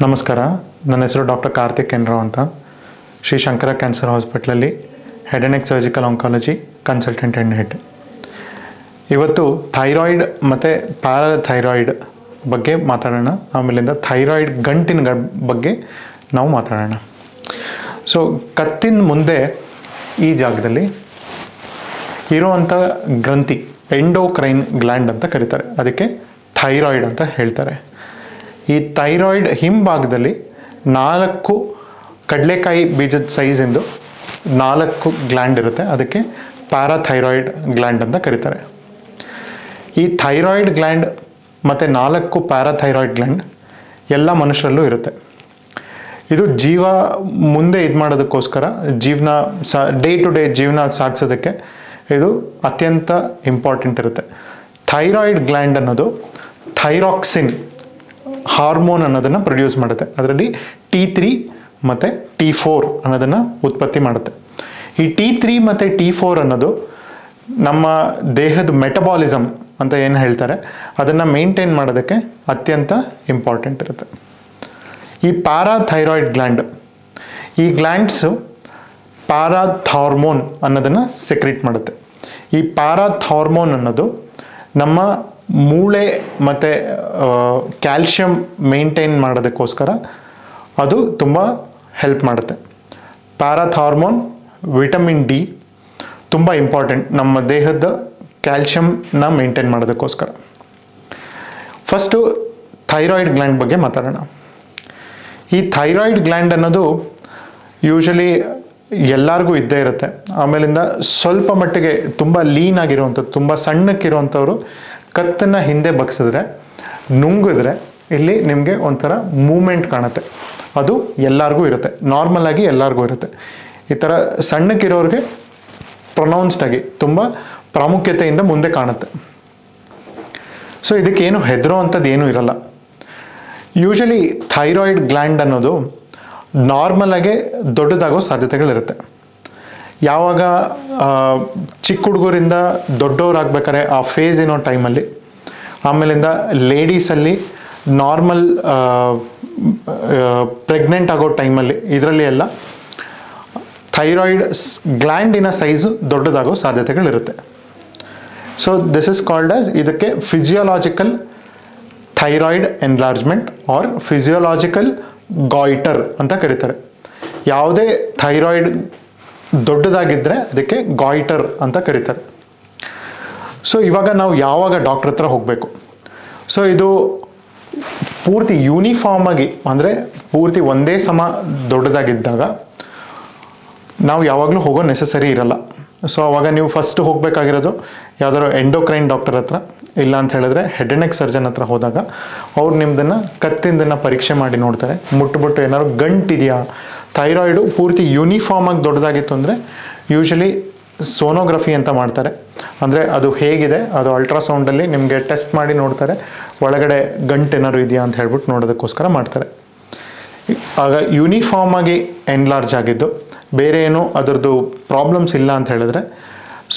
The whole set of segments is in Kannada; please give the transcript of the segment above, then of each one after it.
ನಮಸ್ಕಾರ, ನನ್ನ ಹೆಸರು ಡಾಕ್ಟರ್ ಕಾರ್ತಿಕ್ ಕೆನ್ರಾವ್ ಅಂತ. ಶ್ರೀ ಶಂಕರ ಕ್ಯಾನ್ಸರ್ ಹಾಸ್ಪಿಟ್ಲಲ್ಲಿ head and neck surgical oncology consultant and head. ಇವತ್ತು ಥೈರಾಯ್ಡ್ ಮತ್ತು ಪ್ಯಾರಾಥೈರಾಯ್ಡ್ ಬಗ್ಗೆ ಮಾತಾಡೋಣ. ಆಮೇಲಿಂದ ಥೈರಾಯ್ಡ್ ಗಂಟಿನ ಬಗ್ಗೆ ನಾವು ಮಾತಾಡೋಣ. ಸೊ ಕತ್ತಿನ ಮುಂದೆ ಈ ಜಾಗದಲ್ಲಿ ಇರುವಂಥ ಗ್ರಂಥಿ ಎಂಡೋಕ್ರೈನ್ ಗ್ಲ್ಯಾಂಡ್ ಅಂತ ಕರೀತಾರೆ. ಅದಕ್ಕೆ ಥೈರಾಯ್ಡ್ ಅಂತ ಹೇಳ್ತಾರೆ. ಈ ಥೈರಾಯ್ಡ್ ಹಿಂಭಾಗದಲ್ಲಿ 4 ಕಡಲೆಕಾಯಿ ಬೀಜದ ಸೈಜಿಂದು 4 ಗ್ಲ್ಯಾಂಡ್ ಇರುತ್ತೆ. ಅದಕ್ಕೆ ಪ್ಯಾರಾಥೈರಾಯ್ಡ್ ಗ್ಲ್ಯಾಂಡ್ ಅಂತ ಕರೀತಾರೆ. ಈ ಥೈರಾಯ್ಡ್ ಗ್ಲ್ಯಾಂಡ್ ಮತ್ತು 4 ಪ್ಯಾರಾಥೈರಾಯ್ಡ್ ಗ್ಲ್ಯಾಂಡ್ ಎಲ್ಲ ಮನುಷ್ಯರಲ್ಲೂ ಇರುತ್ತೆ. ಇದು ಜೀವ ಮುಂದೆ ಇದು ಮಾಡೋದಕ್ಕೋಸ್ಕರ ಜೀವನ ಡೇ ಟು ಡೇ ಜೀವನ ಸಾಗಿಸೋದಕ್ಕೆ ಇದು ಅತ್ಯಂತ ಇಂಪಾರ್ಟೆಂಟ್ ಇರುತ್ತೆ. ಥೈರಾಯ್ಡ್ ಗ್ಲ್ಯಾಂಡ್ ಅನ್ನೋದು ಥೈರಾಕ್ಸಿನ್ ಹಾರ್ಮೋನ್ ಅನ್ನೋದನ್ನು ಪ್ರೊಡ್ಯೂಸ್ ಮಾಡುತ್ತೆ. ಅದರಲ್ಲಿ T3 ಮತ್ತು T4 ಅನ್ನೋದನ್ನು ಉತ್ಪತ್ತಿ ಮಾಡುತ್ತೆ. ಈ T3 ಮತ್ತು T4 ಅನ್ನೋದು ನಮ್ಮ ದೇಹದ ಮೆಟಬಾಲಿಸಮ್ ಅಂತ ಏನು ಹೇಳ್ತಾರೆ ಅದನ್ನು ಮೇಂಟೈನ್ ಮಾಡೋದಕ್ಕೆ ಅತ್ಯಂತ ಇಂಪಾರ್ಟೆಂಟ್ ಇರುತ್ತೆ. ಈ ಪ್ಯಾರಾಥೈರಾಯ್ಡ್ ಗ್ಲ್ಯಾಂಡ್, ಈ ಗ್ಲ್ಯಾಂಡ್ಸು ಪ್ಯಾರಾಥಾರ್ಮೋನ್ ಅನ್ನೋದನ್ನು ಸೆಕ್ರೀಟ್ ಮಾಡುತ್ತೆ. ಈ ಪ್ಯಾರಾಥಾರ್ಮೋನ್ ಅನ್ನೋದು ನಮ್ಮ ಮೂಳೆ ಮತ್ತು ಕ್ಯಾಲ್ಶಿಯಂ ಮೇಂಟೈನ್ ಮಾಡೋದಕ್ಕೋಸ್ಕರ ಅದು ತುಂಬ ಹೆಲ್ಪ್ ಮಾಡುತ್ತೆ. ಪ್ಯಾರಾಥಾರ್ಮೋನ್, ವಿಟಮಿನ್ ಡಿ ತುಂಬ ಇಂಪಾರ್ಟೆಂಟ್ ನಮ್ಮ ದೇಹದ ಕ್ಯಾಲ್ಶಿಯಂನ ಮೇಂಟೈನ್ ಮಾಡೋದಕ್ಕೋಸ್ಕರ. ಫಸ್ಟು ಥೈರಾಯ್ಡ್ ಗ್ಲ್ಯಾಂಡ್ ಬಗ್ಗೆ ಮಾತಾಡೋಣ. ಈ ಥೈರಾಯ್ಡ್ ಗ್ಲ್ಯಾಂಡ್ ಅನ್ನೋದು ಯೂಶಲಿ ಎಲ್ಲರಿಗೂ ಇದ್ದೇ ಇರುತ್ತೆ. ಆಮೇಲಿಂದ ಸ್ವಲ್ಪ ಮಟ್ಟಿಗೆ ತುಂಬ ಲೀನ್ ಆಗಿರುವಂಥದ್ದು, ತುಂಬ ಸಣ್ಣಕ್ಕಿರುವಂಥವ್ರು ಕತ್ತನ್ನು ಹಿಂದೆ ಬಗ್ಸಿದ್ರೆ ನುಂಗಿದ್ರೆ ಇಲ್ಲಿ ನಿಮಗೆ ಒಂಥರ ಮೂಮೆಂಟ್ ಕಾಣುತ್ತೆ. ಅದು ಎಲ್ಲರಿಗೂ ಇರುತ್ತೆ, ನಾರ್ಮಲ್ ಆಗಿ ಎಲ್ಲರಿಗೂ ಇರುತ್ತೆ. ಈ ಥರ ಸಣ್ಣಕ್ಕಿರೋರಿಗೆ ಪ್ರೊನೌನ್ಸ್ಡ್ ಆಗಿ ತುಂಬ ಪ್ರಾಮುಖ್ಯತೆಯಿಂದ ಮುಂದೆ ಕಾಣುತ್ತೆ. ಸೊ ಇದಕ್ಕೇನು ಹೆದರೋ ಅಂಥದ್ದು ಏನೂ ಇರಲ್ಲ. ಯೂಶಲಿ ಥೈರಾಯ್ಡ್ ಗ್ಲ್ಯಾಂಡ್ ಅನ್ನೋದು ನಾರ್ಮಲಾಗೆ ದೊಡ್ಡದಾಗೋ ಸಾಧ್ಯತೆಗಳಿರುತ್ತೆ. ಯಾವಾಗ ಚಿಕ್ಕ ಹುಡುಗರಿಂದ ದೊಡ್ಡವರಾಗಬೇಕಾದ್ರೆ ಆ ಫೇಸ್ ಏನೋ ಟೈಮಲ್ಲಿ, ಆಮೇಲಿಂದ ಲೇಡೀಸಲ್ಲಿ ನಾರ್ಮಲ್ ಪ್ರೆಗ್ನೆಂಟ್ ಆಗೋ ಟೈಮಲ್ಲಿ, ಇದರಲ್ಲಿ ಎಲ್ಲ ಥೈರಾಯ್ಡ್ ಗ್ಲ್ಯಾಂಡಿನ ಸೈಜು ದೊಡ್ಡದಾಗೋ ಸಾಧ್ಯತೆಗಳಿರುತ್ತೆ. So this is called as, ಇದಕ್ಕೆ physiological thyroid enlargement or physiological goitre ಅಂತ ಕರೀತಾರೆ. ಯಾವುದೇ ಥೈರಾಯ್ಡ್ ದೊಡ್ಡದಾಗಿದ್ದರೆ ಅದಕ್ಕೆ ಗಾಯ್ಟರ್ ಅಂತ ಕರೀತಾರೆ. ಸೊ ಇವಾಗ ನಾವು ಯಾವಾಗ ಡಾಕ್ಟ್ರ್ ಹತ್ರ ಹೋಗಬೇಕು? ಸೊ ಇದು ಪೂರ್ತಿ ಯೂನಿಫಾರ್ಮ್ ಆಗಿ, ಅಂದರೆ ಪೂರ್ತಿ ಒಂದೇ ಸಮ ದೊಡ್ಡದಾಗಿದ್ದಾಗ ನಾವು ಯಾವಾಗಲೂ ಹೋಗೋ ನೆಸಸರಿ ಇರಲ್ಲ. ಸೊ ಅವಾಗ ನೀವು ಫಸ್ಟ್ ಹೋಗಬೇಕಾಗಿರೋದು ಯಾವ್ದಾದ್ರು ಎಂಡೋಕ್ರೈನ್ ಡಾಕ್ಟರ್ ಹತ್ರ, ಇಲ್ಲ ಅಂತ ಹೇಳಿದ್ರೆ ಹೆಡ್ ಆ್ಯಂಡ್ ನೆಕ್ ಸರ್ಜನ್ ಹತ್ರ ಹೋದಾಗ ಅವ್ರು ನಿಮ್ಮದನ್ನು ಕತ್ತಿಂದನ್ನು ಪರೀಕ್ಷೆ ಮಾಡಿ ನೋಡ್ತಾರೆ. ಮುಟ್ಬಿಟ್ಟು ಏನಾದ್ರು ಗಂಟಿದೆಯಾ, ಥೈರಾಯ್ಡು ಪೂರ್ತಿ ಯೂನಿಫಾರ್ಮ್ ಆಗಿ ದೊಡ್ಡದಾಗಿತ್ತು ಅಂದರೆ ಯೂಶಲಿ ಸೋನೋಗ್ರಫಿ ಅಂತ ಮಾಡ್ತಾರೆ. ಅಂದರೆ ಅದು ಹೇಗಿದೆ, ಅದು ಅಲ್ಟ್ರಾಸೌಂಡಲ್ಲಿ ನಿಮಗೆ ಟೆಸ್ಟ್ ಮಾಡಿ ನೋಡ್ತಾರೆ, ಒಳಗಡೆ ಗಂಟು ಏನಾದ್ರು ಇದೆಯಾ ಅಂತ ಹೇಳ್ಬಿಟ್ಟು ನೋಡೋದಕ್ಕೋಸ್ಕರ ಮಾಡ್ತಾರೆ. ಆಗ ಯೂನಿಫಾರ್ಮ್ ಆಗಿ ಎನ್ಲಾರ್ಜ್ ಆಗಿದ್ದು, ಬೇರೆ ಏನು ಅದರದ್ದು ಪ್ರಾಬ್ಲಮ್ಸ್ ಇಲ್ಲ ಅಂತ ಹೇಳಿದ್ರೆ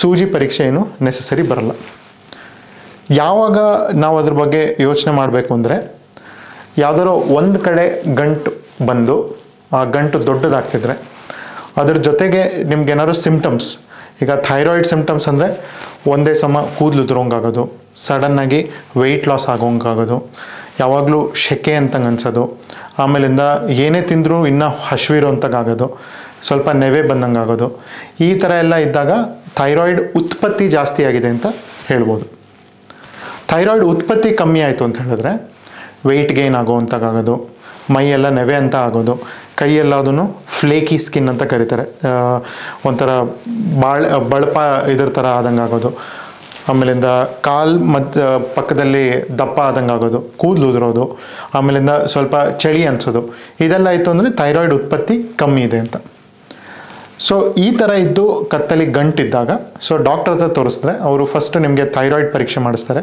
ಸೂಜಿ ಪರೀಕ್ಷೆ ಏನು ನೆಸಸರಿ ಬರಲ್ಲ. ಯಾವಾಗ ನಾವು ಅದ್ರ ಬಗ್ಗೆ ಯೋಚನೆ ಮಾಡಬೇಕು ಅಂದರೆ, ಯಾವುದಾದ್ರು ಒಂದು ಕಡೆ ಗಂಟು ಬಂದು ಆ ಗಂಟು ದೊಡ್ಡದಾಗ್ತಿದ್ರೆ ಅದ್ರ ಜೊತೆಗೆ ನಿಮ್ಗೇನಾದ್ರು ಸಿಮ್ಟಮ್ಸ್, ಈಗ ಥೈರಾಯ್ಡ್ ಸಿಮ್ಟಮ್ಸ್ ಅಂದರೆ ಒಂದೇ ಸಮ ಕೂದಲು ಉದುರೋಂಗಾಗೋದು, ಸಡನ್ನಾಗಿ ವೆಯ್ಟ್ ಲಾಸ್ ಆಗೋಂಗಾಗೋದು, ಯಾವಾಗಲೂ ಶೆಕೆ ಅಂತಂಗೆ ಅನ್ಸೋದು, ಆಮೇಲಿಂದ ಏನೇ ತಿಂದರೂ ಇನ್ನೂ ಹಸಿವಿರೋ ಅಂತಾಗೋದು, ಸ್ವಲ್ಪ ನೆವೆ ಬಂದಂಗೆ ಆಗೋದು, ಈ ಥರ ಎಲ್ಲ ಇದ್ದಾಗ ಥೈರಾಯ್ಡ್ ಉತ್ಪತ್ತಿ ಜಾಸ್ತಿ ಆಗಿದೆ ಅಂತ ಹೇಳ್ಬೋದು. ಥೈರಾಯ್ಡ್ ಉತ್ಪತ್ತಿ ಕಮ್ಮಿ ಆಯಿತು ಅಂತ ಹೇಳಿದ್ರೆ ವೆಯ್ಟ್ ಗೇನ್ ಆಗೋವಂತಾಗೋದು, ಮೈಯೆಲ್ಲ ನೆವೆ ಅಂತ ಆಗೋದು, ಕೈಯೆಲ್ಲದೂ ಫ್ಲೇಕಿ ಸ್ಕಿನ್ ಅಂತ ಕರೀತಾರೆ, ಒಂಥರ ಬಳಪ ಇದ್ರ ಥರ ಆದಂಗೆ ಆಗೋದು, ಆಮೇಲಿಂದ ಕಾಲು ಮತ್ತು ಪಕ್ಕದಲ್ಲಿ ದಪ್ಪ ಆದಂಗೆ ಆಗೋದು, ಕೂದಲು ಉದುರೋದು, ಆಮೇಲಿಂದ ಸ್ವಲ್ಪ ಚಳಿ ಅನಿಸೋದು, ಇದೆಲ್ಲ ಆಯಿತು ಅಂದರೆ ಥೈರಾಯ್ಡ್ ಉತ್ಪತ್ತಿ ಕಮ್ಮಿ ಇದೆ ಅಂತ. ಸೊ ಈ ಥರ ಇದ್ದು ಕತ್ತಲ್ಲಿ ಗಂಟಿದ್ದಾಗ ಸೊ ಡಾಕ್ಟರ್ ಹತ್ರ ತೋರಿಸಿದ್ರೆ ಅವರು ಫಸ್ಟ್ ನಿಮಗೆ ಥೈರಾಯ್ಡ್ ಪರೀಕ್ಷೆ ಮಾಡಿಸ್ತಾರೆ,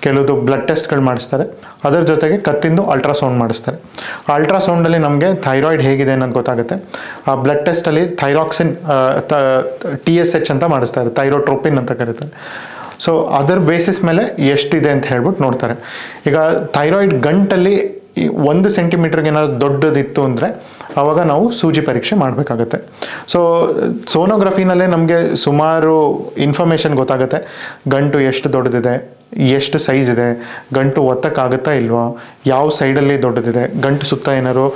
ಕೆಲವೊಂದು ಬ್ಲಡ್ ಟೆಸ್ಟ್ಗಳು ಮಾಡಿಸ್ತಾರೆ, ಅದರ ಜೊತೆಗೆ ಕತ್ತಿಂದು ಅಲ್ಟ್ರಾಸೌಂಡ್ ಮಾಡಿಸ್ತಾರೆ. ಆ ಅಲ್ಟ್ರಾಸೌಂಡಲ್ಲಿ ನಮಗೆ ಥೈರಾಯ್ಡ್ ಹೇಗಿದೆ ಅನ್ನೋದು ಗೊತ್ತಾಗುತ್ತೆ. ಆ ಬ್ಲಡ್ ಟೆಸ್ಟಲ್ಲಿ ಥೈರಾಕ್ಸಿನ್ TSH ಅಂತ ಮಾಡಿಸ್ತಾರೆ, ಥೈರೋಟ್ರೋಪಿನ್ ಅಂತ ಕರೀತಾರೆ. ಸೊ ಅದರ ಬೇಸಿಸ್ ಮೇಲೆ ಎಷ್ಟಿದೆ ಅಂತ ಹೇಳ್ಬಿಟ್ಟು ನೋಡ್ತಾರೆ. ಈಗ ಥೈರಾಯ್ಡ್ ಗಂಟಲ್ಲಿ 1 ಸೆಂಟಿಮೀಟರ್ಗೆ ಏನಾದರೂ ದೊಡ್ಡದಿತ್ತು ಅಂದರೆ ಆವಾಗ ನಾವು ಸೂಜಿ ಪರೀಕ್ಷೆ ಮಾಡಬೇಕಾಗತ್ತೆ. ಸೊ ಸೋನೋಗ್ರಫಿನಲ್ಲೇ ನಮಗೆ ಸುಮಾರು ಇನ್ಫಾರ್ಮೇಷನ್ ಗೊತ್ತಾಗುತ್ತೆ. ಗಂಟು ಎಷ್ಟು ದೊಡ್ಡದಿದೆ, ಎಷ್ಟು ಸೈಜ್ ಇದೆ, ಗಂಟು ಒತ್ತಕ್ಕಾಗುತ್ತಾ ಇಲ್ವಾ, ಯಾವ ಸೈಡಲ್ಲಿ ದೊಡ್ಡದಿದೆ, ಗಂಟು ಸುತ್ತ ಏನಾದ್ರು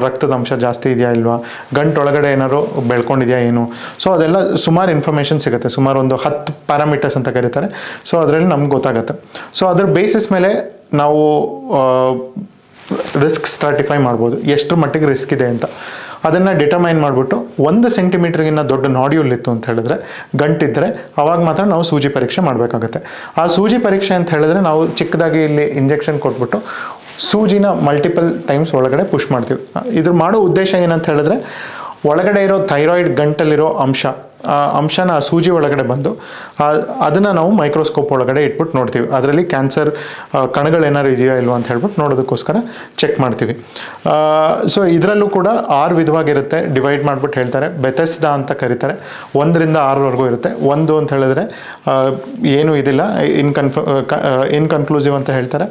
ರಕ್ತದ ಅಂಶ ಜಾಸ್ತಿ ಇದೆಯಾ ಇಲ್ವಾ, ಗಂಟು ಒಳಗಡೆ ಏನಾದ್ರು ಬೆಳ್ಕೊಂಡಿದೆಯಾ ಏನು. ಸೊ ಅದೆಲ್ಲ ಸುಮಾರು ಇನ್ಫಾರ್ಮೇಷನ್ ಸಿಗುತ್ತೆ. ಸುಮಾರು ಒಂದು 10 ಪ್ಯಾರಾಮೀಟರ್ಸ್ ಅಂತ ಕರೀತಾರೆ. ಸೊ ಅದರಲ್ಲಿ ನಮ್ಗೆ ಗೊತ್ತಾಗುತ್ತೆ. ಸೊ ಅದ್ರ ಬೇಸಿಸ್ ಮೇಲೆ ನಾವು ರಿಸ್ಕ್ ಸ್ಟ್ರಾಟಿಫೈ ಮಾಡ್ಬೋದು, ಎಷ್ಟರ ಮಟ್ಟಿಗೆ ರಿಸ್ಕ್ ಇದೆ ಅಂತ. ಅದನ್ನು ಡಿಟರ್ಮೈನ್ ಮಾಡಿಬಿಟ್ಟು 1 ಸೆಂಟಿಮೀಟ್ರಿಗಿನ್ನ ದೊಡ್ಡ ನಾಡ್ಯೂಲ್ ಇತ್ತು ಅಂತ ಹೇಳಿದ್ರೆ, ಗಂಟಿದ್ದರೆ ಅವಾಗ ಮಾತ್ರ ನಾವು ಸೂಜಿ ಪರೀಕ್ಷೆ ಮಾಡಬೇಕಾಗುತ್ತೆ. ಆ ಸೂಜಿ ಪರೀಕ್ಷೆ ಅಂತ ಹೇಳಿದ್ರೆ ನಾವು ಚಿಕ್ಕದಾಗಿ ಇಲ್ಲಿ ಇಂಜೆಕ್ಷನ್ ಕೊಟ್ಬಿಟ್ಟು ಸೂಜಿನ ಮಲ್ಟಿಪಲ್ ಟೈಮ್ಸ್ ಒಳಗಡೆ ಪುಷ್ ಮಾಡ್ತೀವಿ. ಇದ್ರ ಮಾಡೋ ಉದ್ದೇಶ ಏನಂತ ಹೇಳಿದ್ರೆ, ಒಳಗಡೆ ಇರೋ ಥೈರಾಯ್ಡ್ ಗಂಟಲ್ಲಿರೋ ಅಂಶನ ಆ ಸೂಜಿ ಒಳಗಡೆ ಬಂದು ಅದನ್ನು ನಾವು ಮೈಕ್ರೋಸ್ಕೋಪ್ ಒಳಗಡೆ ಇಟ್ಬಿಟ್ಟು ನೋಡ್ತೀವಿ. ಅದರಲ್ಲಿ ಕ್ಯಾನ್ಸರ್ ಕಣಗಳೇನಾದ್ರು ಇದೆಯಾ ಇಲ್ವಾ ಅಂತ ಹೇಳ್ಬಿಟ್ಟು ನೋಡೋದಕ್ಕೋಸ್ಕರ ಚೆಕ್ ಮಾಡ್ತೀವಿ. ಸೊ ಇದರಲ್ಲೂ ಕೂಡ 6 ವಿಧವಾಗಿರುತ್ತೆ. ಡಿವೈಡ್ ಮಾಡಿಬಿಟ್ಟು ಹೇಳ್ತಾರೆ. ಬೆಥೆಸ್ಡಾ ಅಂತ ಕರೀತಾರೆ. 1 ರಿಂದ 6ವರೆಗೂ ಇರುತ್ತೆ. 1 ಅಂತ ಹೇಳಿದ್ರೆ ಏನೂ ಇದಿಲ್ಲ, ಇನ್ಕನ್ಕ್ಲೂಸಿವ್ ಅಂತ ಹೇಳ್ತಾರೆ.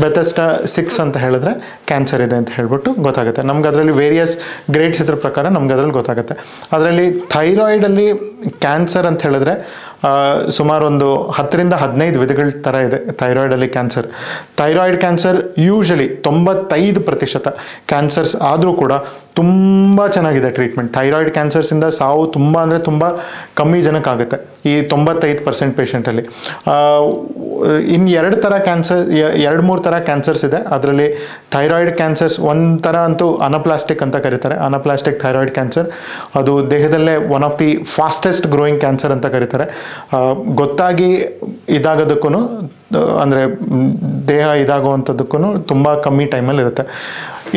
ಬೆಥೆಸ್ಡಾ 6 ಅಂತ ಹೇಳಿದ್ರೆ ಕ್ಯಾನ್ಸರ್ ಇದೆ ಅಂತ ಹೇಳ್ಬಿಟ್ಟು ಗೊತ್ತಾಗುತ್ತೆ. ನಮ್ಗೆ ಅದರಲ್ಲಿ ವೇರಿಯಸ್ ಗ್ರೇಡ್ಸ್ ಇದ್ರ ಪ್ರಕಾರ ನಮ್ಗೆ ಅದರಲ್ಲಿ ಗೊತ್ತಾಗುತ್ತೆ. ಅದರಲ್ಲಿ ಥೈರಾಯ್ಡಲ್ಲಿ ಕ್ಯಾನ್ಸರ್ ಅಂತ ಹೇಳಿದ್ರೆ ಸುಮಾರು ಒಂದು 10 ರಿಂದ 15 ವಿಧಗಳ ಥರ ಇದೆ ಥೈರಾಯ್ಡಲ್ಲಿ cancer. Thyroid cancer usually 95% cancers ಆದರೂ ಕೂಡ ತುಂಬ ಚೆನ್ನಾಗಿದೆ ಟ್ರೀಟ್ಮೆಂಟ್. ಥೈರಾಯ್ಡ್ ಕ್ಯಾನ್ಸರ್ಸಿಂದ ಸಾವು ತುಂಬ ಅಂದರೆ ತುಂಬ ಕಮ್ಮಿ ಜನಕ್ಕಾಗುತ್ತೆ ಈ 95% ಪೇಷಂಟಲ್ಲಿ. ಇನ್ನು 2 ಥರ ಕ್ಯಾನ್ಸರ್, 2-3 ಥರ ಕ್ಯಾನ್ಸರ್ಸ್ ಇದೆ. ಅದರಲ್ಲಿ ಥೈರಾಯ್ಡ್ ಕ್ಯಾನ್ಸರ್ಸ್ ಒಂಥರ ಅಂತೂ ಅನಪ್ಲಾಸ್ಟಿಕ್ ಅಂತ ಕರೀತಾರೆ. ಅನಪ್ಲಾಸ್ಟಿಕ್ ಥೈರಾಯ್ಡ್ ಕ್ಯಾನ್ಸರ್ ಅದು ದೇಹದಲ್ಲೇ one of the fastest growing cancer ಅಂತ ಕರೀತಾರೆ. ಗೊತ್ತಾಗಿ ಇದಾಗೋದಕ್ಕೂ ಅಂದರೆ ದೇಹ ಇದಾಗುವಂಥದ್ದಕ್ಕೂ ತುಂಬ ಕಮ್ಮಿ ಟೈಮಲ್ಲಿ ಇರುತ್ತೆ.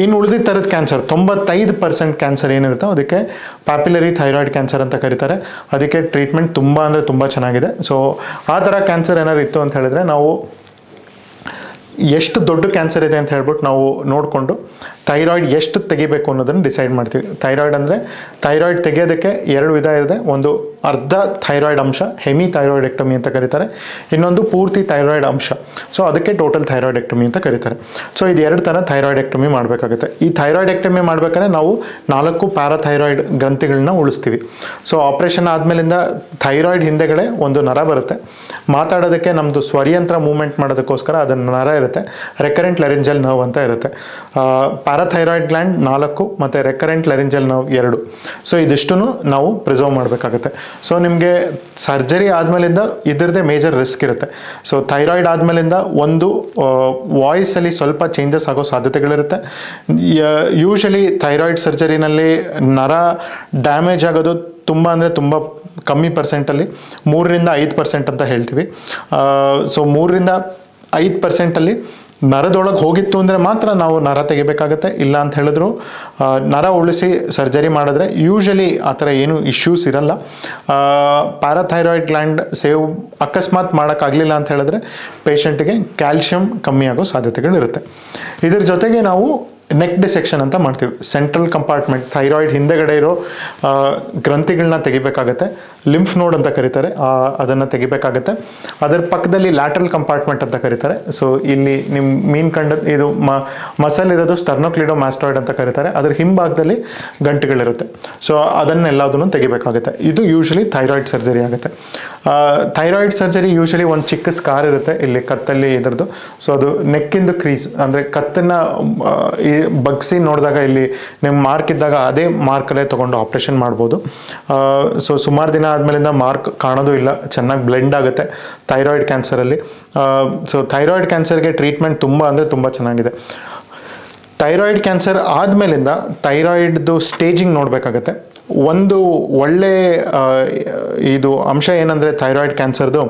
ಇನ್ನು ಉಳಿದ ಥರದ ಕ್ಯಾನ್ಸರ್ 95% ಕ್ಯಾನ್ಸರ್ ಏನಿರುತ್ತೋ ಅದಕ್ಕೆ ಪ್ಯಾಪಿಲರಿ ಥೈರಾಯ್ಡ್ ಕ್ಯಾನ್ಸರ್ ಅಂತ ಕರೀತಾರೆ. ಅದಕ್ಕೆ ಟ್ರೀಟ್ಮೆಂಟ್ ತುಂಬ ಅಂದರೆ ತುಂಬ ಚೆನ್ನಾಗಿದೆ. ಸೊ ಆ ಥರ ಕ್ಯಾನ್ಸರ್ ಏನಾದ್ರು ಇತ್ತು ಅಂತ ಹೇಳಿದ್ರೆ ನಾವು ಎಷ್ಟು ದೊಡ್ಡ ಕ್ಯಾನ್ಸರ್ ಇದೆ ಅಂತ ಹೇಳ್ಬಿಟ್ಟು ನಾವು ನೋಡಿಕೊಂಡು ಥೈರಾಯ್ಡ್ ಎಷ್ಟು ತೆಗಿಬೇಕು ಅನ್ನೋದನ್ನು ಡಿಸೈಡ್ ಮಾಡ್ತೀವಿ. ಥೈರಾಯ್ಡ್ ಅಂದರೆ ಥೈರಾಯ್ಡ್ ತೆಗೆಯೋದಕ್ಕೆ 2 ವಿಧ ಇದೆ. ಒಂದು ಅರ್ಧ ಥೈರಾಯ್ಡ್ ಅಂಶ, ಹೆಮಿ ಥೈರಾಯ್ಡೆಕ್ಟಮಿ ಅಂತ ಕರೀತಾರೆ. ಇನ್ನೊಂದು ಪೂರ್ತಿ ಥೈರಾಯ್ಡ್ ಅಂಶ. ಸೊ ಅದಕ್ಕೆ ಟೋಟಲ್ ಥೈರಾಯ್ಡೆಕ್ಟಮಿ ಅಂತ ಕರೀತಾರೆ. ಸೊ ಇದು 2 ಥರ ಥೈರಾಯ್ಡೆಕ್ಟಮಿ ಮಾಡಬೇಕಾಗುತ್ತೆ. ಈ ಥೈರಾಯ್ಡೆಕ್ಟಮಿ ಮಾಡ್ಬೇಕಾದ್ರೆ ನಾವು 4 ಪ್ಯಾರಾಥೈರಾಯ್ಡ್ ಗ್ರಂಥಿಗಳನ್ನ ಉಳಿಸ್ತೀವಿ. ಸೊ ಆಪ್ರೇಷನ್ ಆದಮೇಲಿಂದ ಥೈರಾಯ್ಡ್ ಹಿಂದೆಗಡೆ ಒಂದು ನರ ಬರುತ್ತೆ. ಮಾತಾಡೋದಕ್ಕೆ ನಮ್ಮದು ಸ್ವರಿಯಂತ್ರ ಮೂವ್ಮೆಂಟ್ ಮಾಡೋದಕ್ಕೋಸ್ಕರ ಅದನ್ನು ನರ ಇರುತ್ತೆ. ರೆಕರೆಂಟ್ ಲೆರಿಂಜಲ್ ನರ್ವ್ ಅಂತ ಇರುತ್ತೆ. ಪ್ಯಾರಾಥೈರಾಯ್ಡ್ ಗ್ಲ್ಯಾಂಡ್ 4 ಮತ್ತು ರೆಕರೆಂಟ್ ಲೆರಿಂಜಲ್ ನರ್ವ್ 2. ಸೊ ಇದಿಷ್ಟು ನಾವು ಪ್ರಿಸರ್ವ್ ಮಾಡಬೇಕಾಗುತ್ತೆ. ಸೊ ನಿಮಗೆ ಸರ್ಜರಿ ಆದಮೇಲಿಂದ ಇದರದೇ ಮೇಜರ್ ರಿಸ್ಕ್ ಇರುತ್ತೆ. ಸೊ ಥೈರಾಯ್ಡ್ ಆದಮೇಲಿಂದ ಒಂದು ವಾಯ್ಸಲ್ಲಿ ಸ್ವಲ್ಪ ಚೇಂಜಸ್ ಆಗೋ ಸಾಧ್ಯತೆಗಳಿರುತ್ತೆ. ಯೂಶಲಿ ಥೈರಾಯ್ಡ್ ಸರ್ಜರಿನಲ್ಲಿ ನರ ಡ್ಯಾಮೇಜ್ ಆಗೋದು ತುಂಬ ಅಂದರೆ ತುಂಬ ಕಮ್ಮಿ ಪರ್ಸೆಂಟಲ್ಲಿ 3 ರಿಂದ 5% ಅಂತ ಹೇಳ್ತೀವಿ. ಸೊ 3 ರಿಂದ 5%ಅಲ್ಲಿ ನರದೊಳಗೆ ಹೋಗಿತ್ತು ಅಂದರೆ ಮಾತ್ರ ನಾವು ನರ ತೆಗಿಬೇಕಾಗತ್ತೆ. ಇಲ್ಲ ಅಂತ ಹೇಳಿದ್ರು ನರ ಉಳಿಸಿ ಸರ್ಜರಿ ಮಾಡಿದ್ರೆ ಯೂಶಲಿ ಆ ಥರ ಏನೂ ಇಶ್ಯೂಸ್ ಇರಲ್ಲ. ಪ್ಯಾರಾಥೈರಾಯ್ಡ್ ಗ್ಲ್ಯಾಂಡ್ ಸೇವ್ ಅಕಸ್ಮಾತ್ ಮಾಡೋಕ್ಕಾಗಲಿಲ್ಲ ಅಂತ ಹೇಳಿದ್ರೆ ಪೇಷಂಟಿಗೆ ಕ್ಯಾಲ್ಶಿಯಂ ಕಮ್ಮಿ ಆಗೋ ಸಾಧ್ಯತೆಗಳಿರುತ್ತೆ. ಇದ್ರ ಜೊತೆಗೆ ನಾವು ನೆಕ್ ಡಿಸೆಕ್ಷನ್ ಅಂತ ಮಾಡ್ತೀವಿ. ಸೆಂಟ್ರಲ್ ಕಂಪಾರ್ಟ್ಮೆಂಟ್ ಥೈರಾಯ್ಡ್ ಹಿಂದೆಗಡೆ ಇರೋ ಗ್ರಂಥಿಗಳನ್ನ ತೆಗಿಬೇಕಾಗತ್ತೆ. ಲಿಂಫ್ ನೋಡ್ ಅಂತ ಕರೀತಾರೆ, ಅದನ್ನು ತೆಗಿಬೇಕಾಗತ್ತೆ. ಅದರ ಪಕ್ಕದಲ್ಲಿ ಲ್ಯಾಟ್ರಲ್ ಕಂಪಾರ್ಟ್ಮೆಂಟ್ ಅಂತ ಕರೀತಾರೆ. ಸೊ ಇಲ್ಲಿ ನಿಮ್ಮ ಮೀನ್ ಕಂಡ ಇದು ಮಸಲ್ ಇರೋದು ಸ್ಟರ್ನೋಕ್ಲಿಡೋಮ್ಯಾಸ್ಟಾಯ್ಡ್ ಅಂತ ಕರೀತಾರೆ. ಅದರ ಹಿಂಭಾಗದಲ್ಲಿ ಗಂಟುಗಳಿರುತ್ತೆ. ಸೊ ಅದನ್ನೆಲ್ಲದನ್ನು ತೆಗಿಬೇಕಾಗುತ್ತೆ. ಇದು ಯೂಶಲಿ ಥೈರಾಯ್ಡ್ ಸರ್ಜರಿ ಆಗುತ್ತೆ. ಥೈರಾಯ್ಡ್ ಸರ್ಜರಿ ಯೂಶಲಿ ಒಂದು ಚಿಕ್ಕ ಸ್ಕಾರ್ ಇರುತ್ತೆ ಇಲ್ಲಿ ಕತ್ತಲ್ಲಿ ಇದರದ್ದು. ಸೊ ಅದು ನೆಕ್ಕಿಂದು ಕ್ರೀಸ್ ಅಂದರೆ ಕತ್ತನ್ನು ಬಗ್ಸಿ ನೋಡಿದಾಗ ಇಲ್ಲಿ ನಿಮ್ಮ ಮಾರ್ಕ್ ಇದ್ದಾಗ ಅದೇ ಮಾರ್ಕಲ್ಲೇ ತೊಗೊಂಡು ಆಪ್ರೇಷನ್ ಮಾಡ್ಬೋದು. ಸೊ ಸುಮಾರು ದಿನ ಆದಮೇಲಿಂದ ಮಾರ್ಕ್ ಕಾಣೋದು ಇಲ್ಲ, ಚೆನ್ನಾಗಿ ಬ್ಲೆಂಡ್ ಆಗುತ್ತೆ ಥೈರಾಯ್ಡ್ ಕ್ಯಾನ್ಸರಲ್ಲಿ. ಸೊ ಥೈರಾಯ್ಡ್ ಕ್ಯಾನ್ಸರ್ಗೆ ಟ್ರೀಟ್ಮೆಂಟ್ ತುಂಬ ಅಂದರೆ ತುಂಬ ಚೆನ್ನಾಗಿದೆ. ಥೈರಾಯ್ಡ್ ಕ್ಯಾನ್ಸರ್ ಆದಮೇಲಿಂದ ಥೈರಾಯ್ಡ್ದು ಸ್ಟೇಜಿಂಗ್ ನೋಡಬೇಕಾಗತ್ತೆ. ಒಂದು ಒಳ್ಳೆ ಇದು ಅಂಶ ಏನಂದರೆ ಥೈರಾಯ್ಡ್ ಕ್ಯಾನ್ಸರ್ದು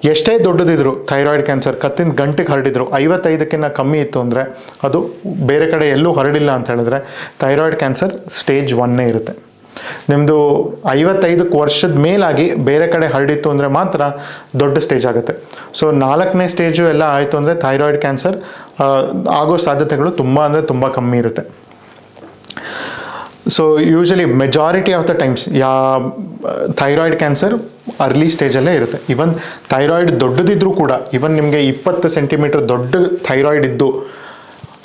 ಎಷ್ಟೇ ದೊಡ್ಡದಿದ್ರು ಥೈರಾಯ್ಡ್ ಕ್ಯಾನ್ಸರ್ ಕತ್ತಿನ ಗಂಟೆಗೆ ಹರಡಿದ್ರು 55ಕ್ಕಿಂತ ಕಮ್ಮಿ ಇತ್ತು ಅಂದರೆ ಅದು ಬೇರೆ ಕಡೆ ಎಲ್ಲೂ ಹರಡಿಲ್ಲ ಅಂತ ಹೇಳಿದ್ರೆ ಥೈರಾಯ್ಡ್ ಕ್ಯಾನ್ಸರ್ ಸ್ಟೇಜ್ 1 ಇರುತ್ತೆ. ನಿಮ್ಮದು 55 ವರ್ಷದ ಮೇಲಾಗಿ ಬೇರೆ ಕಡೆ ಹರಡಿತ್ತು ಅಂದರೆ ಮಾತ್ರ ದೊಡ್ಡ ಸ್ಟೇಜ್ ಆಗುತ್ತೆ. ಸೊ 4ನೇ ಸ್ಟೇಜು ಎಲ್ಲ ಆಯಿತು ಅಂದರೆ ಥೈರಾಯ್ಡ್ ಕ್ಯಾನ್ಸರ್ ಆಗೋ ಸಾಧ್ಯತೆಗಳು ತುಂಬ ಅಂದರೆ ತುಂಬ ಕಮ್ಮಿ ಇರುತ್ತೆ. So usually majority of the times thyroid cancer early ಸ್ಟೇಜಲ್ಲೇ ಇರುತ್ತೆ. ಇವನ್ ಥೈರಾಯ್ಡ್ ದೊಡ್ಡದಿದ್ರೂ ಕೂಡ, ಇವನ್ ನಿಮಗೆ 20 ಸೆಂಟಿಮೀಟರ್ ದೊಡ್ಡ ಥೈರಾಯ್ಡ್ ಇದ್ದು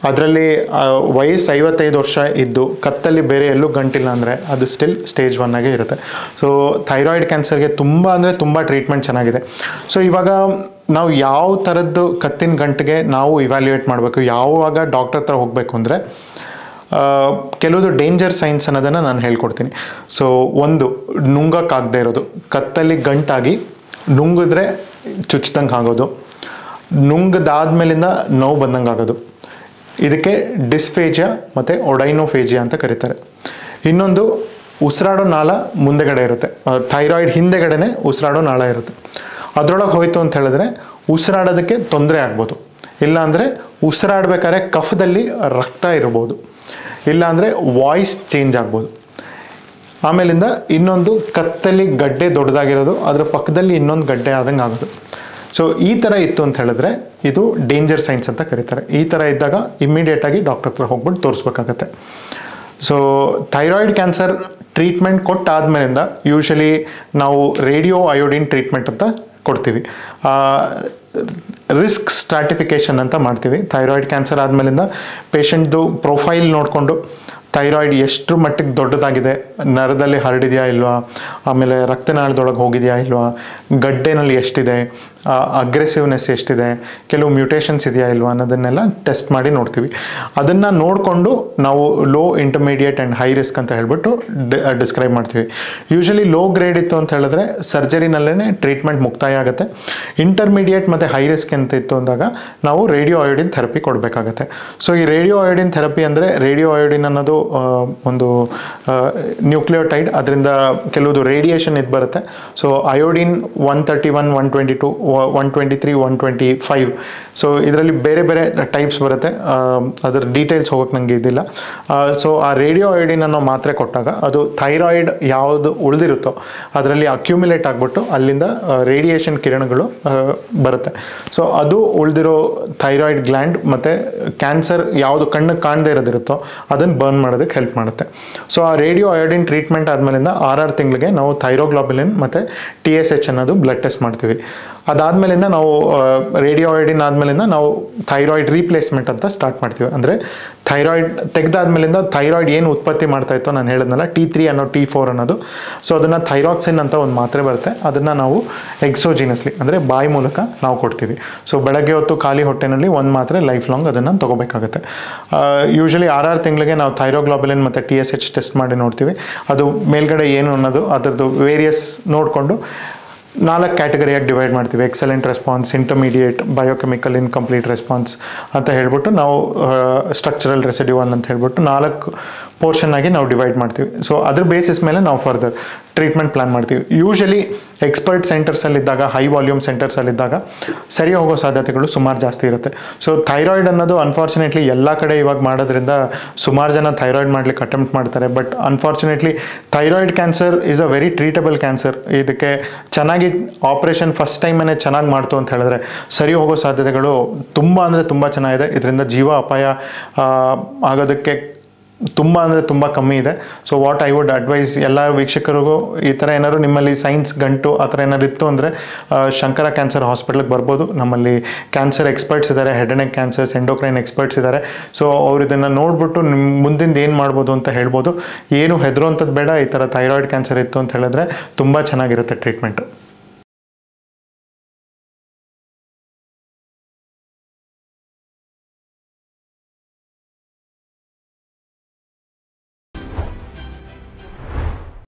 ಅದರಲ್ಲಿ ವಯಸ್ಸು 55 ವರ್ಷ ಇದ್ದು ಕತ್ತಲ್ಲಿ ಬೇರೆ ಎಲ್ಲೂ ಗಂಟಿಲ್ಲ ಅಂದರೆ ಅದು ಸ್ಟಿಲ್ ಸ್ಟೇಜ್ 1 ಆಗೇ ಇರುತ್ತೆ. ಸೊ ಥೈರಾಯ್ಡ್ ಕ್ಯಾನ್ಸರ್ಗೆ ತುಂಬ ಟ್ರೀಟ್ಮೆಂಟ್ ಚೆನ್ನಾಗಿದೆ. ಸೊ ಇವಾಗ ನಾವು ಯಾವ ಥರದ್ದು ಕತ್ತಿನ ಗಂಟಿಗೆ ನಾವು ಇವ್ಯಾಲ್ಯೂಯೇಟ್ ಮಾಡಬೇಕು, ಯಾವಾಗ ಡಾಕ್ಟರ್ ಹತ್ರ ಹೋಗಬೇಕು ಅಂದರೆ ಕೆಲವೊಂದು ಡೇಂಜರ್ ಸೈನ್ಸ್ ಅನ್ನೋದನ್ನು ನಾನು ಹೇಳ್ಕೊಡ್ತೀನಿ. ಸೊ ಒಂದು, ನುಂಗಕ್ಕಾಗದೇ ಇರೋದು, ಕತ್ತಲ್ಲಿ ಗಂಟಾಗಿ ನುಂಗಿದ್ರೆ ಚುಚ್ಚಿದಂಗೆ ಆಗೋದು, ನುಂಗದಾದ್ಮೇಲಿಂದ ನೋವು ಬಂದಂಗೆ ಆಗೋದು, ಇದಕ್ಕೆ ಡಿಸ್ಫೇಜಿಯಾ ಮತ್ತು ಒಡೈನೋಫೇಜಿಯಾ ಅಂತ ಕರೀತಾರೆ. ಇನ್ನೊಂದು, ಉಸಿರಾಡೋ ನಾಳ ಮುಂದೆಗಡೆ ಇರುತ್ತೆ, ಥೈರಾಯ್ಡ್ ಹಿಂದೆಗಡೆನೇ ಉಸಿರಾಡೋ ನಾಳ ಇರುತ್ತೆ, ಅದರೊಳಗೆ ಹೋಯ್ತು ಅಂತ ಹೇಳಿದ್ರೆ ಉಸಿರಾಡೋದಕ್ಕೆ ತೊಂದರೆ ಆಗ್ಬೋದು, ಇಲ್ಲಾಂದರೆ ಉಸಿರಾಡಬೇಕಾದ್ರೆ ಕಫದಲ್ಲಿ ರಕ್ತ ಇರ್ಬೋದು, ಇಲ್ಲಾಂದರೆ ವಾಯ್ಸ್ ಚೇಂಜ್ ಆಗ್ಬೋದು. ಆಮೇಲಿಂದ ಇನ್ನೊಂದು, ಕತ್ತಲ್ಲಿ ಗಡ್ಡೆ ದೊಡ್ಡದಾಗಿರೋದು, ಅದರ ಪಕ್ಕದಲ್ಲಿ ಇನ್ನೊಂದು ಗಡ್ಡೆ ಆದಂಗೆ ಆಗೋದು. ಸೊ ಈ ಥರ ಇತ್ತು ಅಂತ ಹೇಳಿದ್ರೆ ಇದು ಡೇಂಜರ್ ಸೈನ್ಸ್ ಅಂತ ಕರೀತಾರೆ. ಈ ಥರ ಇದ್ದಾಗ ಇಮ್ಮಿಡಿಯೇಟಾಗಿ ಡಾಕ್ಟರ್ ಹತ್ರ ಹೋಗ್ಬಿಟ್ಟು ತೋರಿಸ್ಬೇಕಾಗತ್ತೆ. ಸೊ ಥೈರಾಯ್ಡ್ ಕ್ಯಾನ್ಸರ್ ಟ್ರೀಟ್ಮೆಂಟ್ ಕೊಟ್ಟಾದ್ಮೇಲಿಂದ ಯೂಶಲಿ ನಾವು ರೇಡಿಯೋ ಅಯೋಡಿನ್ ಟ್ರೀಟ್ಮೆಂಟ್ ಅಂತ ಕೊಡ್ತೀವಿ. ರಿಸ್ಕ್ ಸ್ಟ್ರಾಟಿಫಿಕೇಷನ್ ಅಂತ ಮಾಡ್ತೀವಿ. ಥೈರಾಯ್ಡ್ ಕ್ಯಾನ್ಸರ್ ಆದಮೇಲಿಂದ ಪೇಷಂಟ್ದು ಪ್ರೊಫೈಲ್ ನೋಡಿಕೊಂಡು ಥೈರಾಯ್ಡ್ ಎಷ್ಟು ಮಟ್ಟಿಗೆ ದೊಡ್ಡದಾಗಿದೆ, ನರದಲ್ಲಿ ಹರಡಿದೆಯಾ ಇಲ್ವಾ, ಆಮೇಲೆ ರಕ್ತನಾಳದೊಳಗೆ ಹೋಗಿದೆಯಾ ಇಲ್ವಾ, ಗಡ್ಡೆನಲ್ಲಿ ಎಷ್ಟಿದೆ, ಅಗ್ರೆಸಿವ್ನೆಸ್ ಎಷ್ಟಿದೆ, ಕೆಲವು ಮ್ಯೂಟೇಷನ್ಸ್ ಇದೆಯಾ ಇಲ್ವಾ ಅನ್ನೋದನ್ನೆಲ್ಲ ಟೆಸ್ಟ್ ಮಾಡಿ ನೋಡ್ತೀವಿ. ಅದನ್ನು ನೋಡಿಕೊಂಡು ನಾವು low, intermediate and high risk ಅಂತ ಹೇಳ್ಬಿಟ್ಟು ಡಿಸ್ಕ್ರೈಬ್ ಮಾಡ್ತೀವಿ. ಯೂಶಲಿ ಲೋ ಗ್ರೇಡ್ ಇತ್ತು ಅಂತ ಹೇಳಿದ್ರೆ ಸರ್ಜರಿನಲ್ಲೇ ಟ್ರೀಟ್ಮೆಂಟ್ ಮುಕ್ತಾಯ ಆಗುತ್ತೆ. ಇಂಟರ್ಮೀಡಿಯೇಟ್ ಮತ್ತು ಹೈ ರಿಸ್ಕ್ ಅಂತ ಇತ್ತು ಅಂದಾಗ ನಾವು ರೇಡಿಯೋ ಅಯೋಡಿನ್ ಥೆರಪಿ ಕೊಡಬೇಕಾಗತ್ತೆ. ಸೊ ಈ ರೇಡಿಯೋ ಅಯೋಡಿನ್ ಥೆರಪಿ ಅಂದರೆ, ರೇಡಿಯೋ ಅಯೋಡಿನ್ ಅನ್ನೋದು ಒಂದು ನ್ಯೂಕ್ಲಿಯೋಟೈಡ್, ಅದರಿಂದ ಕೆಲವುದು ರೇಡಿಯೇಷನ್ ಇದು ಬರುತ್ತೆ. ಸೊ ಅಯೋಡಿನ್ 131, 122, 123, 125, ಸೊ ಇದರಲ್ಲಿ ಬೇರೆ ಬೇರೆ ಟೈಪ್ಸ್ ಬರುತ್ತೆ. ಅದರ ಡೀಟೇಲ್ಸ್ ಹೋಗೋಕ್ಕೆ ನನಗೆ ಇದಿಲ್ಲ. ಸೊ ಆ ರೇಡಿಯೋ ಅಯೋಡಿನ್ ಅನ್ನೋ ಮಾತ್ರೆ ಕೊಟ್ಟಾಗ ಅದು ಥೈರಾಯ್ಡ್ ಯಾವುದು ಉಳಿದಿರುತ್ತೋ ಅದರಲ್ಲಿ ಅಕ್ಯುಮುಲೇಟ್ ಆಗಿಬಿಟ್ಟು ಅಲ್ಲಿಂದ ರೇಡಿಯೇಷನ್ ಕಿರಣಗಳು ಬರುತ್ತೆ. ಸೊ ಅದು ಉಳಿದಿರೋ ಥೈರಾಯ್ಡ್ ಗ್ಲ್ಯಾಂಡ್ ಮತ್ತು ಕ್ಯಾನ್ಸರ್ ಯಾವುದು ಕಣ್ಣಿಗೆ ಕಾಣದೇ ಇರೋದಿರುತ್ತೋ ಅದನ್ನು ಬರ್ನ್ ಮಾಡೋದಕ್ಕೆ ಹೆಲ್ಪ್ ಮಾಡುತ್ತೆ. ಸೊ ಆ ರೇಡಿಯೋ ಅಯೋಡಿನ್ ಟ್ರೀಟ್ಮೆಂಟ್ ಆದಮೇಲಿಂದ 6 ತಿಂಗಳಿಗೆ ನಾವು ಥೈರೋಗ್ಲೋಬುಲಿನ್ ಮತ್ತು TSH ಅನ್ನೋದು ಬ್ಲಡ್ ಟೆಸ್ಟ್ ಮಾಡ್ತೀವಿ. ಅದಾದಮೇಲಿಂದ ನಾವು ರೇಡಿಯೋ ಅಯೋಡಿನ್ ಆದಮೇಲಿಂದ ನಾವು ಥೈರಾಯ್ಡ್ ರೀಪ್ಲೇಸ್ಮೆಂಟ್ ಅಂತ ಸ್ಟಾರ್ಟ್ ಮಾಡ್ತೀವಿ. ಅಂದರೆ ಥೈರಾಯ್ಡ್ ತೆಗೆದಾದ್ಮೇಲಿಂದ ಥೈರಾಯ್ಡ್ ಏನು ಉತ್ಪತ್ತಿ ಮಾಡ್ತಾ ಇತ್ತೋ ನಾನು ಹೇಳಿದ್ನಲ್ಲ, T3 ಅನ್ನೋ T4 ಅನ್ನೋದು, ಸೊ ಅದನ್ನು ಥೈರಾಕ್ಸಿನ್ ಅಂತ ಒಂದು ಮಾತ್ರೆ ಬರುತ್ತೆ, ಅದನ್ನು ನಾವು ಎಕ್ಸೋಜಿನಸ್ಲಿ ಅಂದರೆ ಬಾಯಿ ಮೂಲಕ ನಾವು ಕೊಡ್ತೀವಿ. ಸೊ ಬೆಳಗ್ಗೆ ಹೊತ್ತು ಖಾಲಿ ಹೊಟ್ಟೆನಲ್ಲಿ ಒಂದು ಮಾತ್ರೆ ಲೈಫ್ ಲಾಂಗ್ ಅದನ್ನು ತೊಗೋಬೇಕಾಗುತ್ತೆ. ಯೂಶಲಿ 6 ತಿಂಗಳಿಗೆ ನಾವು ಥೈರೋಗ್ಲೋಬುಲಿನ್ ಮತ್ತು TSH ಟೆಸ್ಟ್ ಮಾಡಿ ನೋಡ್ತೀವಿ. ಅದು ಮೇಲ್ಗಡೆ ಏನು ಅನ್ನೋದು ಅದರದ್ದು ವೇರಿಯಸ್ ನೋಡಿಕೊಂಡು 4 ಕ್ಯಾಟಗರಿಯಾಗಿ ಡಿವೈಡ್ ಮಾಡ್ತೀವಿ. Excellent response, intermediate, biochemical incomplete response ಅಂತ ಹೇಳ್ಬಿಟ್ಟು ನಾವು ಸ್ಟ್ರಕ್ಚರಲ್ ರೆಸಿಡ್ಯೂವಲ್ ಅಂತ ಹೇಳ್ಬಿಟ್ಟು 4 ಪೋರ್ಷನ್ ಆಗಿ ನಾವು ಡಿವೈಡ್ ಮಾಡ್ತೀವಿ. ಸೊ ಅದ್ರ ಬೇಸಿಸ್ ಮೇಲೆ ನಾವು ಫರ್ದರ್ ಟ್ರೀಟ್ಮೆಂಟ್ ಪ್ಲಾನ್ ಮಾಡ್ತೀವಿ. ಯೂಶಲಿ ಎಕ್ಸ್ಪರ್ಟ್ ಸೆಂಟರ್ಸಲ್ಲಿದ್ದಾಗ, ಹೈ ವಾಲ್ಯೂಮ್ ಸೆಂಟರ್ಸಲ್ಲಿದ್ದಾಗ ಸರಿ ಹೋಗೋ ಸಾಧ್ಯತೆಗಳು ಸುಮಾರು ಜಾಸ್ತಿ ಇರುತ್ತೆ. ಸೊ ಥೈರಾಯ್ಡ್ ಅನ್ನೋದು ಅನ್ಫಾರ್ಚುನೇಟ್ಲಿ ಎಲ್ಲ ಕಡೆ ಇವಾಗ ಮಾಡೋದ್ರಿಂದ ಸುಮಾರು ಜನ ಥೈರಾಯ್ಡ್ ಮಾಡ್ಲಿಕ್ಕೆ ಅಟೆಂಪ್ಟ್ ಮಾಡ್ತಾರೆ. But unfortunately thyroid cancer is a very treatable cancer. ಇದಕ್ಕೆ ಚೆನ್ನಾಗಿ ಆಪ್ರೇಷನ್ ಫಸ್ಟ್ ಟೈಮೇ ಚೆನ್ನಾಗಿ ಮಾಡ್ತು ಅಂತ ಹೇಳಿದ್ರೆ ಸರಿ ಹೋಗೋ ಸಾಧ್ಯತೆಗಳು ತುಂಬ ಅಂದರೆ ತುಂಬ ಚೆನ್ನಾಗಿದೆ. ಇದರಿಂದ ಜೀವ ಅಪಾಯ ಆಗೋದಕ್ಕೆ ತುಂಬ ಕಮ್ಮಿ ಇದೆ. So what I would advise ಎಲ್ಲ ವೀಕ್ಷಕರಿಗೂ, ಈ ಥರ ಏನಾದ್ರು ನಿಮ್ಮಲ್ಲಿ ಸೈನ್ಸ್ ಗಂಟು ಆ ಥರ ಏನಾದ್ರು ಇತ್ತು ಅಂದರೆ ಶಂಕರ ಕ್ಯಾನ್ಸರ್ ಹಾಸ್ಪಿಟ್ಲಿಗೆ ಬರ್ಬೋದು. ನಮ್ಮಲ್ಲಿ ಕ್ಯಾನ್ಸರ್ ಎಕ್ಸ್ಪರ್ಟ್ಸ್ ಇದ್ದಾರೆ, head and neck cancers endocrine experts ಇದ್ದಾರೆ. ಸೊ ಅವ್ರು ಇದನ್ನು ನೋಡ್ಬಿಟ್ಟು ನಿಮ್ಮ ಮುಂದಿಂದ ಏನು ಮಾಡ್ಬೋದು ಅಂತ ಹೇಳ್ಬೋದು. ಏನು ಹೆದರುವಂಥದ್ದು ಬೇಡ. ಈ ಥರ ಥೈರಾಯ್ಡ್ ಕ್ಯಾನ್ಸರ್ ಇತ್ತು ಅಂತ ಹೇಳಿದ್ರೆ ತುಂಬ ಚೆನ್ನಾಗಿರುತ್ತೆ ಟ್ರೀಟ್ಮೆಂಟು.